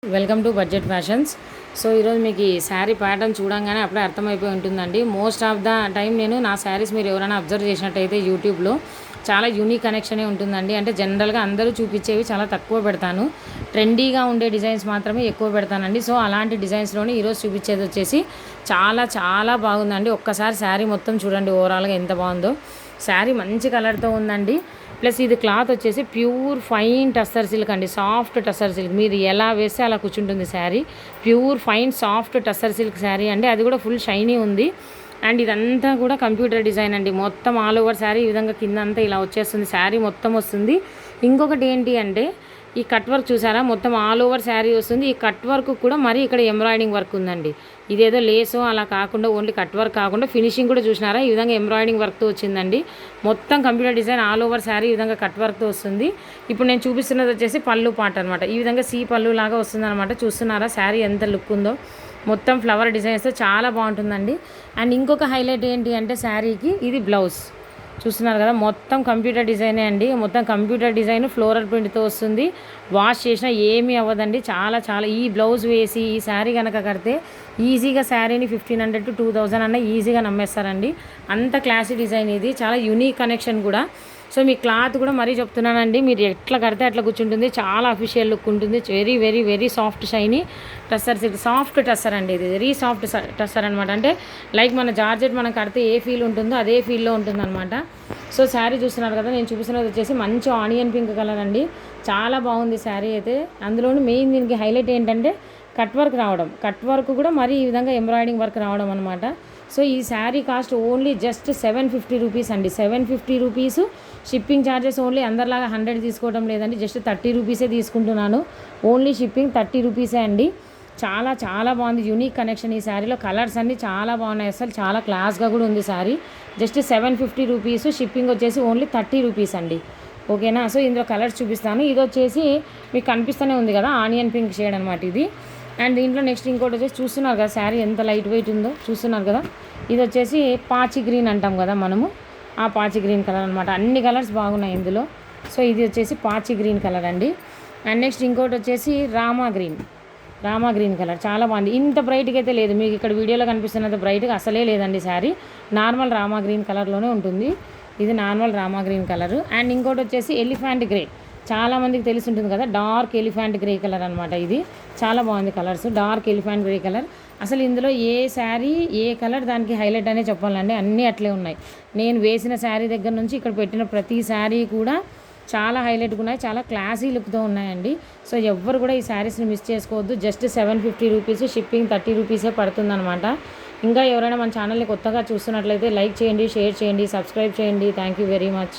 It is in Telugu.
Welcome to budget fashions. So ఈరోజు మీకు ఈ శారీ ప్యాటర్న్ చూడంగానే అప్పుడే అర్థమైపోయి ఉంటుందండి. మోస్ట్ ఆఫ్ ద టైం నేను నా శారీస్ మీరు ఎవరైనా అబ్జర్వ్ చేసినట్టయితే యూట్యూబ్లో చాలా యూనిక్ కనెక్షనే ఉంటుందండి. అంటే జనరల్గా అందరూ చూపించేవి చాలా తక్కువ పెడతాను, ట్రెండీగా ఉండే డిజైన్స్ మాత్రమే ఎక్కువ పెడతానండి. సో అలాంటి డిజైన్స్లోనే ఈరోజు చూపించేది వచ్చేసి చాలా చాలా బాగుందండి. ఒక్కసారి శారీ మొత్తం చూడండి, ఓవరాల్గా ఎంత బాగుందో. శారీ మంచి కలర్తో ఉందండి. ప్లస్ ఇది క్లాత్ వచ్చేసి ప్యూర్ ఫైన్ టస్సర్ సిల్క్ అండి, సాఫ్ట్ టస్సర్ సిల్క్. మీరు ఎలా వేస్తే అలా కూర్చుంటుంది sari. Pure fine soft tussar silk sari అండి. అది కూడా ఫుల్ షైనీ ఉంది. అండ్ ఇదంతా కూడా కంప్యూటర్ డిజైన్ అండి. మొత్తం ఆల్ ఓవర్ శారీ ఈ విధంగా కింద అంతా ఇలా వచ్చేస్తుంది, శారీ మొత్తం వస్తుంది. ఇంకొకటి ఏంటి అంటే ఈ కట్ వర్క్ చూసారా, మొత్తం ఆల్ ఓవర్ శారీ వస్తుంది. ఈ కట్ వర్క్ కూడా మరి ఇక్కడ ఎంబ్రాయిడింగ్ వర్క్ ఉందండి. ఇదేదో లేసో అలా కాకుండా ఓన్లీ కట్ వర్క్ కాకుండా ఫినిషింగ్ కూడా చూసినారా, ఈ విధంగా ఎంబ్రాయిడింగ్ వర్క్తో వచ్చిందండి. మొత్తం computer design all over sari ఈ విధంగా కట్ వర్క్తో వస్తుంది. ఇప్పుడు నేను చూపిస్తున్నది వచ్చేసి పళ్ళు పార్ట్ అనమాట. ఈ విధంగా సీ పళ్ళు లాగా వస్తుంది అనమాట. చూస్తున్నారా శారీ ఎంత లుక్ ఉందో. మొత్తం ఫ్లవర్ డిజైన్స్తో చాలా బాగుంటుందండి. అండ్ ఇంకొక హైలైట్ ఏంటి అంటే శారీకి ఇది బ్లౌజ్ చూస్తున్నారు కదా, మొత్తం కంప్యూటర్ డిజైనే అండి. మొత్తం కంప్యూటర్ డిజైన్ ఫ్లోరల్ ప్రింట్తో వస్తుంది. వాష్ చేసినా ఏమీ అవ్వదండి. చాలా చాలా ఈ బ్లౌజ్ వేసి ఈ శారీ కనుక కడితే ఈజీగా శారీని 1500 to 2000 అన్న ఈజీగా నమ్మేస్తారండి. అంత క్లాసీ డిజైన్ ఇది, చాలా యూనిక్ కనెక్షన్ కూడా. సో మీ క్లాత్ కూడా మరీ చెప్తున్నానండి, మీరు ఎట్లా కడితే అట్లా కూర్చుంటుంది. చాలా అఫీషియల్ లుక్ ఉంటుంది. Very very very soft shiny tussar silk, soft tussar అండి. ఇది వెరీ సాఫ్ట్ టస్సర్ అనమాట. అంటే లైక్ మన జార్జెట్ మనం కడితే ఏ ఫీల్ ఉంటుందో అదే ఫీల్లో ఉంటుంది అనమాట. సో శారీ చూస్తున్నారు కదా, నేను చూపిస్తున్నది వచ్చేసి మంచి ఆనియన్ పింక్ కలర్ అండి. చాలా బాగుంది శారీ అయితే. అందులోనూ మెయిన్ దీనికి హైలైట్ ఏంటంటే కట్ వర్క్ రావడం, కట్ వర్క్ కూడా మరి ఈ విధంగా ఎంబ్రాయిడింగ్ వర్క్ రావడం అనమాట. సో ఈ sari cost only just 750 rupees అండి. 750 రూపీస్. షిప్పింగ్ ఛార్జెస్ ఓన్లీ అందరిలాగా 100 తీసుకోవడం లేదండి, జస్ట్ 30 రూపీసే తీసుకుంటున్నాను. ఓన్లీ షిప్పింగ్ 30 రూపీసే అండి. చాలా చాలా బాగుంది, యూనిక్ కనెక్షన్. ఈ శారీలో కలర్స్ అన్నీ చాలా బాగున్నాయి, అసలు చాలా క్లాస్గా కూడా ఉంది శారీ. Just 750 rupees. షిప్పింగ్ వచ్చేసి ఓన్లీ 30 రూపీస్ అండి. ఓకేనా. సో ఇందులో కలర్స్ చూపిస్తాను. ఇది వచ్చేసి మీకు కనిపిస్తూనే ఉంది కదా, ఆనియన్ పింక్ షేడ్ అనమాట ఇది. అండ్ దీంట్లో నెక్స్ట్ ఇంకోటి వచ్చేసి చూస్తున్నారు కదా, శారీ ఎంత లైట్ వెయిట్ ఉందో చూస్తున్నారు కదా. ఇది వచ్చేసి పాచి గ్రీన్ అంటాం కదా మనము, ఆ పాచి గ్రీన్ కలర్ అనమాట. అన్ని కలర్స్ బాగున్నాయి ఇందులో. సో ఇది వచ్చేసి పాచి గ్రీన్ కలర్ అండి. అండ్ నెక్స్ట్ ఇంకోటి వచ్చేసి రామా గ్రీన్ కలర్, చాలా బాగుంది. ఇంత బ్రైట్గా అయితే లేదు, మీకు ఇక్కడ వీడియోలో కనిపిస్తున్నంత బ్రైట్గా అసలే లేదండి శారీ. నార్మల్ రామా గ్రీన్ కలర్లోనే ఉంటుంది. ఇది normal Rama green colour. And ఇంకోటి వచ్చేసి ఎలిఫెంట్ గ్రే, చాలామందికి తెలిసి ఉంటుంది కదా, డార్క్ ఎలిఫెంట్ గ్రే కలర్ అనమాట. ఇది చాలా బాగుంది colours, dark elephant grey colour. అసలు ఇందులో ఏ శారీ ఏ కలర్ దానికి హైలైట్ అనే చెప్పాలండి, అన్నీ అట్లే ఉన్నాయి. నేను వేసిన శారీ దగ్గర నుంచి ఇక్కడ పెట్టిన ప్రతి శారీ కూడా చాలా హైలైట్గా ఉన్నాయి, చాలా క్లాసీ లుక్తో ఉన్నాయండి. సో ఎవ్వరు కూడా ఈ శారీస్ని మిస్ చేసుకోవద్దు. Just 750 rupees. షిప్పింగ్ 30 రూపీసే పడుతుందన్నమాట. ఇంకా ఎవరైనా మన ఛానల్ని కొత్తగా చూస్తున్నట్లయితే లైక్ చేయండి, షేర్ చేయండి, సబ్స్క్రైబ్ చేయండి. Thank you very much.